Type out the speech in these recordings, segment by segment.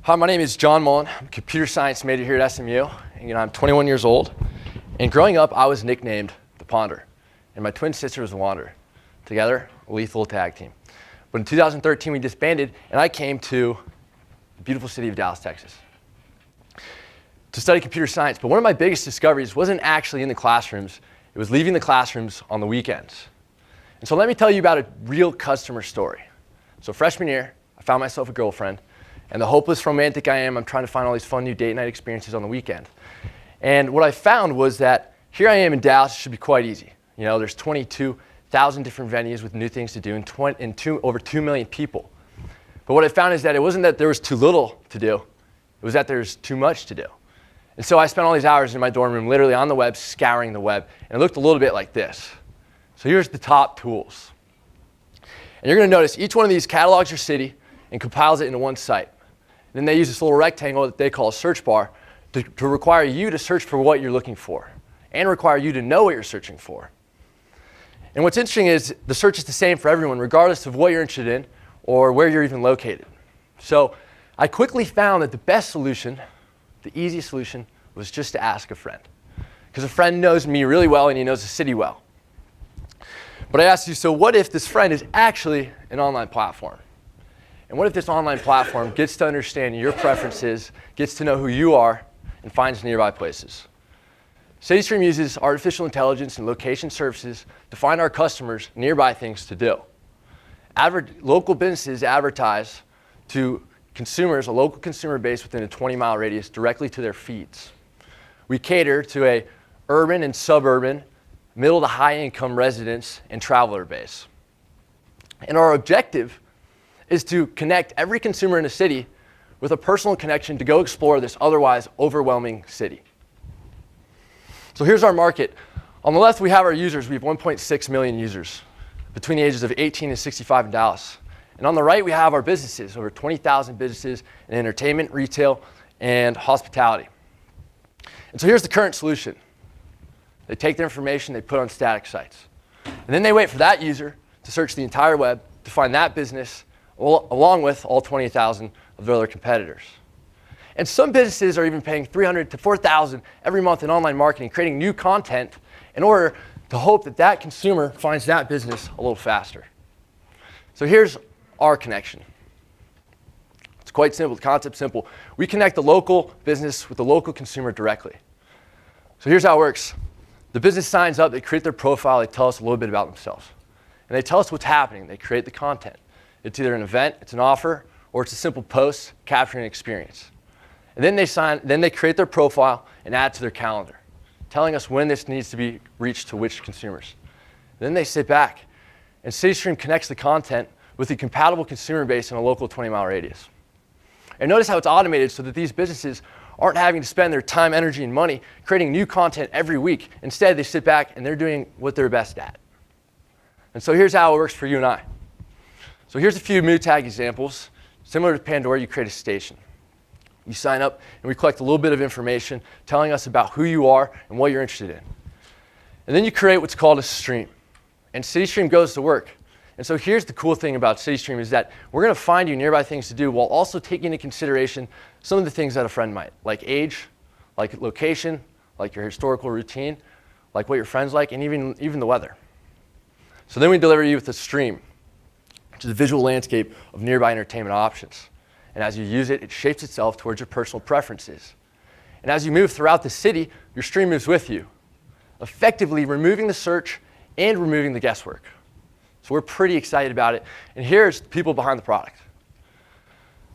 Hi, my name is John Mullen. I'm a computer science major here at SMU, and I'm 21 years old. And growing up, I was nicknamed the Ponder, and my twin sister was the Wanderer. Together, a lethal tag team. But in 2013, we disbanded, and I came to the beautiful city of Dallas, Texas, to study computer science. But one of my biggest discoveries wasn't actually in the classrooms. It was leaving the classrooms on the weekends. And so let me tell you about a real customer story. So freshman year, I found myself a girlfriend. And the hopeless romantic I am, I'm trying to find all these fun new date night experiences on the weekend. And what I found was that here I am in Dallas, it should be quite easy. You know, there's 22,000 different venues with new things to do and over 2 million people. But what I found is that it wasn't that there was too little to do, it was that there's too much to do. And so I spent all these hours in my dorm room literally on the web, scouring the web, and it looked a little bit like this. So here's the top tools. And you're gonna notice each one of these catalogs your city and compiles it into one site. Then they use this little rectangle that they call a search bar to require you to search for what you're looking for and require you to know what you're searching for. And what's interesting is the search is the same for everyone, regardless of what you're interested in or where you're even located. So I quickly found that the best solution, the easiest solution, was just to ask a friend. Because a friend knows me really well and he knows the city well. But I asked you, so what if this friend is actually an online platform? And what if this online platform gets to understand your preferences, gets to know who you are, and finds nearby places? CityStream uses artificial intelligence and location services to find our customers nearby things to do. Local businesses advertise to consumers, a local consumer base within a 20-mile radius, directly to their feeds. We cater to a urban and suburban, middle to high-income residents and traveler base. And our objective is to connect every consumer in a city with a personal connection to go explore this otherwise overwhelming city. So here's our market. On the left, we have our users. We have 1.6 million users between the ages of 18 and 65 in Dallas. And on the right, we have our businesses, over 20,000 businesses in entertainment, retail, and hospitality. And so here's the current solution. They take their information, they put it on static sites. And then they wait for that user to search the entire web to find that business along with all 20,000 of their other competitors. And some businesses are even paying $300 to $4,000 every month in online marketing, creating new content in order to hope that that consumer finds that business a little faster. So here's our connection. It's quite simple, the concept's simple. We connect the local business with the local consumer directly. So here's how it works. The business signs up, they create their profile, they tell us a little bit about themselves. And they tell us what's happening, they create the content. It's either an event, it's an offer, or it's a simple post capturing an experience. And then they create their profile and add to their calendar, telling us when this needs to be reached to which consumers. Then they sit back, and CityStream connects the content with a compatible consumer base in a local 20-mile radius. And notice how it's automated so that these businesses aren't having to spend their time, energy, and money creating new content every week. Instead, they sit back and they're doing what they're best at. And so here's how it works for you and I. So here's a few mood tag examples. Similar to Pandora, you create a station. You sign up, and we collect a little bit of information telling us about who you are and what you're interested in. And then you create what's called a stream. And CityStream goes to work. And so here's the cool thing about CityStream is that we're going to find you nearby things to do while also taking into consideration some of the things that a friend might, like age, like location, like your historical routine, like what your friends like, and even the weather. So then we deliver you with a stream, which is a visual landscape of nearby entertainment options. And as you use it, it shapes itself towards your personal preferences. And as you move throughout the city, your stream moves with you, effectively removing the search and removing the guesswork. So we're pretty excited about it. And here's the people behind the product.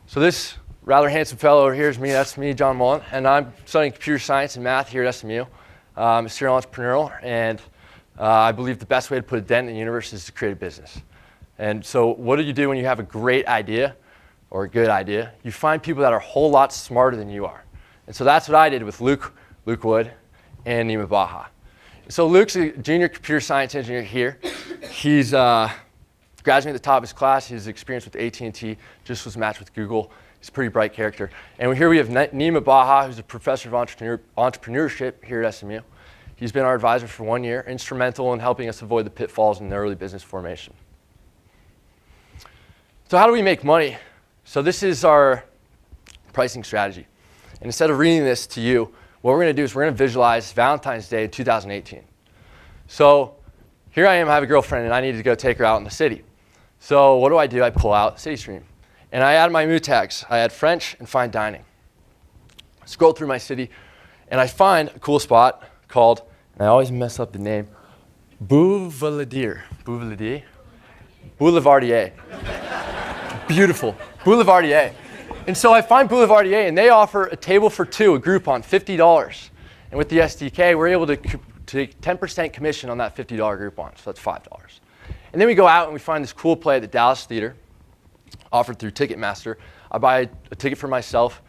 So this rather handsome fellow over here is me. That's me, John Mullen. And I'm studying computer science and math here at SMU. I'm a serial entrepreneur. And I believe the best way to put a dent in the universe is to create a business. And so what do you do when you have a great idea or a good idea? You find people that are a whole lot smarter than you are. And so that's what I did with Luke Wood, and Nima Baha. So Luke's a junior computer science engineer here. He's graduating at the top of his class. His experience with AT&T just was matched with Google. He's a pretty bright character. And here we have Nima Baha, who's a professor of entrepreneurship here at SMU. He's been our advisor for 1 year, instrumental in helping us avoid the pitfalls in the early business formation. So how do we make money? So this is our pricing strategy. And instead of reading this to you, what we're going to do is we're going to visualize Valentine's Day in 2018. So here I am, I have a girlfriend, and I need to go take her out in the city. So what do? I pull out CityStream. And I add my mood tags. I add French and fine dining. Scroll through my city, and I find a cool spot called, and I always mess up the name, Boulevardier. Boulevardier. Beautiful. Boulevardier. And so I find Boulevardier, and they offer a table for two, a Groupon, $50. And with the SDK, we're able to take 10% commission on that $50 Groupon, so that's $5. And then we go out and we find this cool play at the Dallas Theater, offered through Ticketmaster. I buy a ticket for myself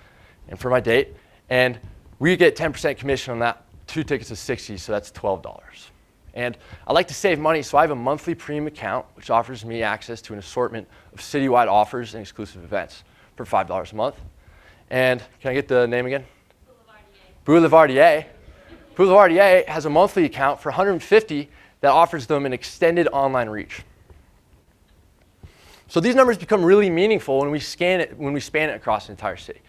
and for my date, and we get 10% commission on that. 2 tickets is $60, so that's $12. And I like to save money, so I have a monthly premium account, which offers me access to an assortment of citywide offers and exclusive events for $5 a month. And can I get the name again? Boulevardier. Boulevardier has a monthly account for $150 that offers them an extended online reach. So these numbers become really meaningful when we span it across the entire city.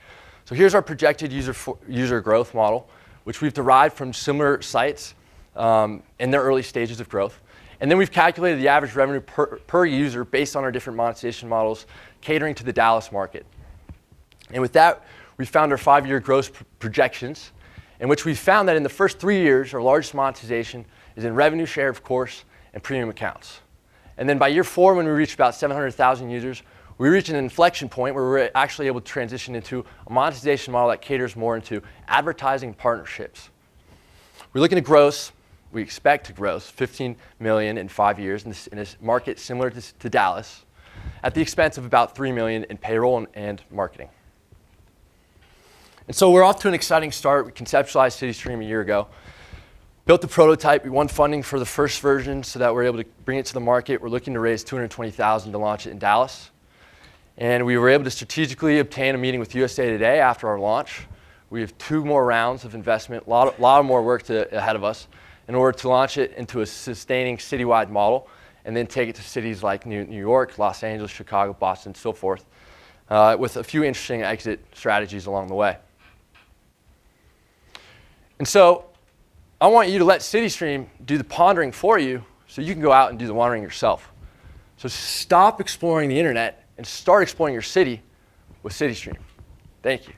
So here's our projected user growth model, which we've derived from similar sites in their early stages of growth. And then we've calculated the average revenue per user based on our different monetization models, catering to the Dallas market. And with that, we found our 5-year growth projections, in which we found that in the first 3 years, our largest monetization is in revenue share, of course, and premium accounts. And then by year 4, when we reach about 700,000 users, we reach an inflection point where we're actually able to transition into a monetization model that caters more into advertising partnerships. We're looking to gross. We expect to gross 15 million in 5 years in a market similar to Dallas, at the expense of about 3 million in payroll and marketing. And so we're off to an exciting start. We conceptualized CityStream a year ago, built the prototype. We won funding for the first version so that we're able to bring it to the market. We're looking to raise $220,000 to launch it in Dallas. And we were able to strategically obtain a meeting with USA Today after our launch. We have 2 more rounds of investment, a lot more work ahead of us in order to launch it into a sustaining citywide model and then take it to cities like New York, Los Angeles, Chicago, Boston, so forth, with a few interesting exit strategies along the way. And so I want you to let CityStream do the pondering for you so you can go out and do the wandering yourself. So stop exploring the internet and start exploring your city with CityStream. Thank you.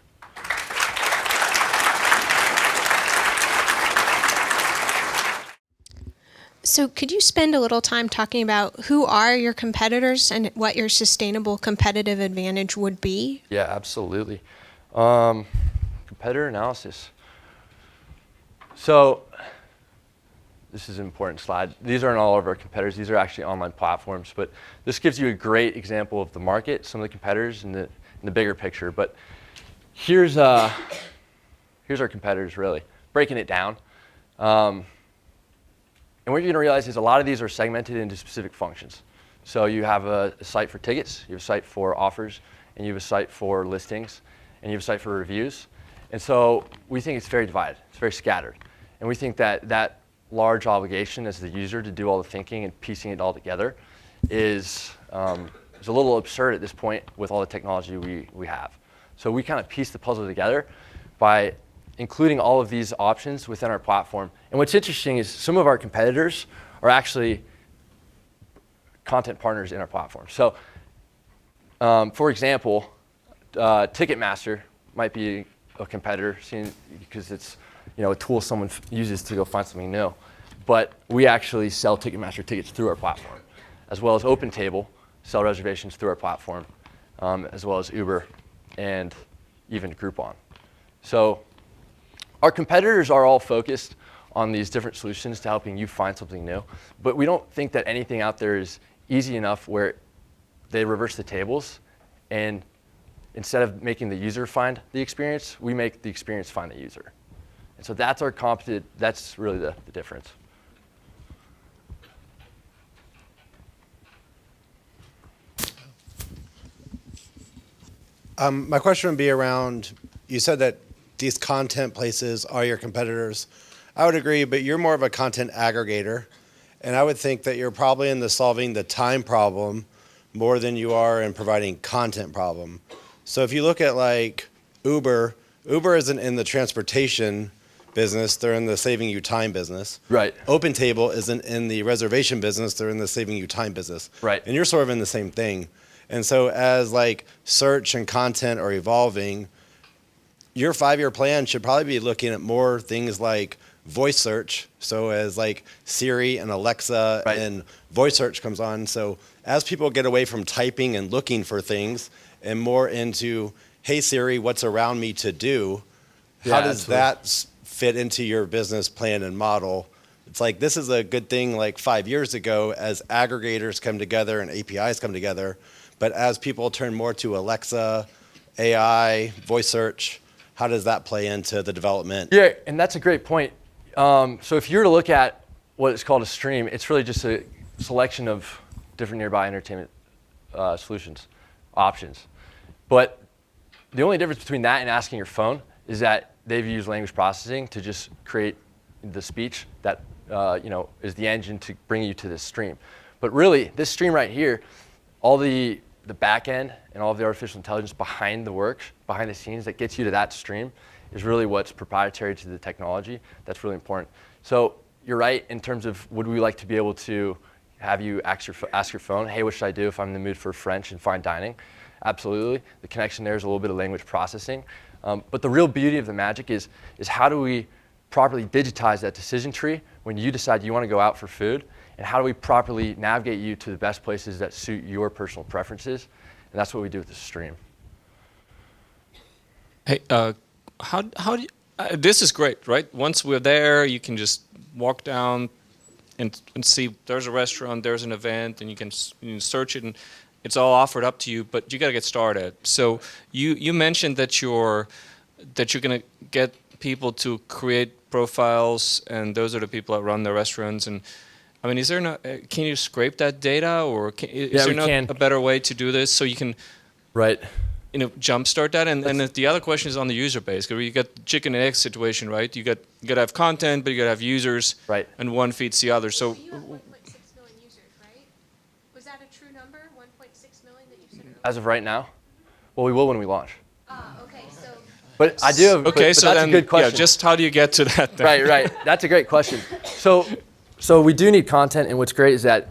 So could you spend a little time talking about who are your competitors and what your sustainable competitive advantage would be? Yeah, absolutely. Competitor analysis. So this is an important slide. These aren't all of our competitors. These are actually online platforms. But this gives you a great example of the market, some of the competitors in the bigger picture. But here's our competitors, really, breaking it down. And what you're going to realize is a lot of these are segmented into specific functions. So you have a site for tickets, you have a site for offers, and you have a site for listings, and you have a site for reviews. And so we think it's very divided. It's very scattered. And we think that large obligation as the user to do all the thinking and piecing it all together is a little absurd at this point with all the technology we have. So we kind of piece the puzzle together by including all of these options within our platform. And what's interesting is some of our competitors are actually content partners in our platform. So for example, Ticketmaster might be a competitor because it's a tool someone uses to go find something new. But we actually sell Ticketmaster tickets through our platform, as well as OpenTable, sell reservations through our platform, as well as Uber and even Groupon. So our competitors are all focused on these different solutions to helping you find something new. But we don't think that anything out there is easy enough where they reverse the tables, and instead of making the user find the experience, we make the experience find the user. And so that's that's really the difference. My question would be around, you said that these content places are your competitors. I would agree, but you're more of a content aggregator. And I would think that you're probably in the solving the time problem more than you are in providing content problem. So if you look at like Uber isn't in the transportation business, they're in the saving you time business. Right. OpenTable isn't in the reservation business, they're in the saving you time business. Right. And you're sort of in the same thing. And so as like search and content are evolving, your 5-year plan should probably be looking at more things like voice search. So as like Siri and Alexa Right. and voice search comes on. So as people get away from typing and looking for things and more into, hey Siri, what's around me to do? How Yeah, does absolutely. that fit into your business plan and model? It's like, this is a good thing like 5 years ago as aggregators come together and APIs come together. But as people turn more to Alexa, AI, voice search, how does that play into the development? Yeah, and that's a great point. So if you were to look at what is called a stream, it's really just a selection of different nearby entertainment solutions, options. But the only difference between that and asking your phone is that they've used language processing to just create the speech that is the engine to bring you to this stream. But really, this stream right here, all the back end and all of the artificial intelligence behind the work, behind the scenes that gets you to that stream is really what's proprietary to the technology. That's really important. So you're right in terms of, would we like to be able to have you ask your phone, hey, what should I do if I'm in the mood for French and fine dining? Absolutely. The connection there is a little bit of language processing. But the real beauty of the magic is how do we properly digitize that decision tree when you decide you want to go out for food, and how do we properly navigate you to the best places that suit your personal preferences? And that's what we do with the stream. Hey, how do you, this is great, right? Once we're there, you can just walk down and see there's a restaurant, there's an event, and you can search it, and it's all offered up to you. But you got to get started. So you mentioned that you're going to get people to create profiles, and those are the people that run the restaurants. And I mean, is there no? Can you scrape that data, or is there not a better way to do this so you can? Right. Jumpstart that, and the other question is on the user base, because you got chicken and egg situation, right? You got to have content, but you got to have users, right? And one feeds the other. So you have 1.6 million users, right? Was that a true number? 1.6 million that you said earlier? As of right now, well, we will when we launch. Okay, so. But I do have. Okay, but so that's then, a good question. yeah, just how do you get to that? Then? Right. That's a great question. So we do need content, and what's great is that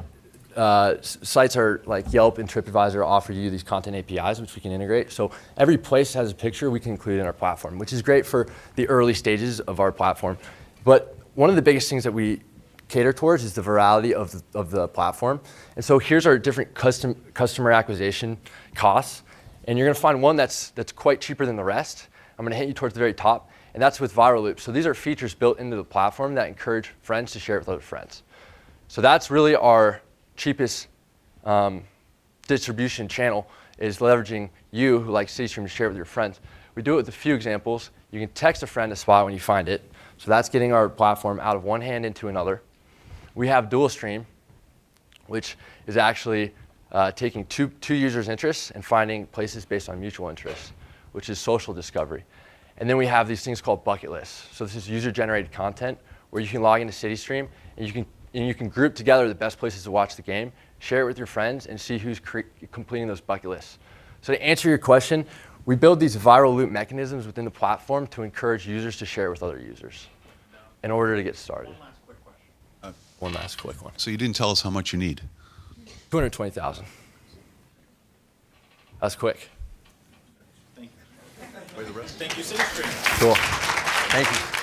sites are like Yelp and TripAdvisor offer you these content APIs, which we can integrate. So every place has a picture we can include in our platform, which is great for the early stages of our platform. But one of the biggest things that we cater towards is the virality of the platform. And so here's our different customer acquisition costs. And you're going to find one that's quite cheaper than the rest. I'm going to hit you towards the very top, and that's with viral loops. So these are features built into the platform that encourage friends to share it with other friends. So that's really our cheapest distribution channel, is leveraging you who like CityStream to share it with your friends. We do it with a few examples. You can text a friend a spot when you find it. So that's getting our platform out of one hand into another. We have dual stream, which is actually taking two users' interests and finding places based on mutual interests, which is social discovery. And then we have these things called bucket lists. So this is user-generated content where you can log into CityStream and you can group together the best places to watch the game, share it with your friends, and see who's completing those bucket lists. So to answer your question, we build these viral loop mechanisms within the platform to encourage users to share it with other users in order to get started. One last quick question. One last quick one. So you didn't tell us how much you need. 220,000. That's quick. Thank you. Thank you, CityStream. Cool. Thank you.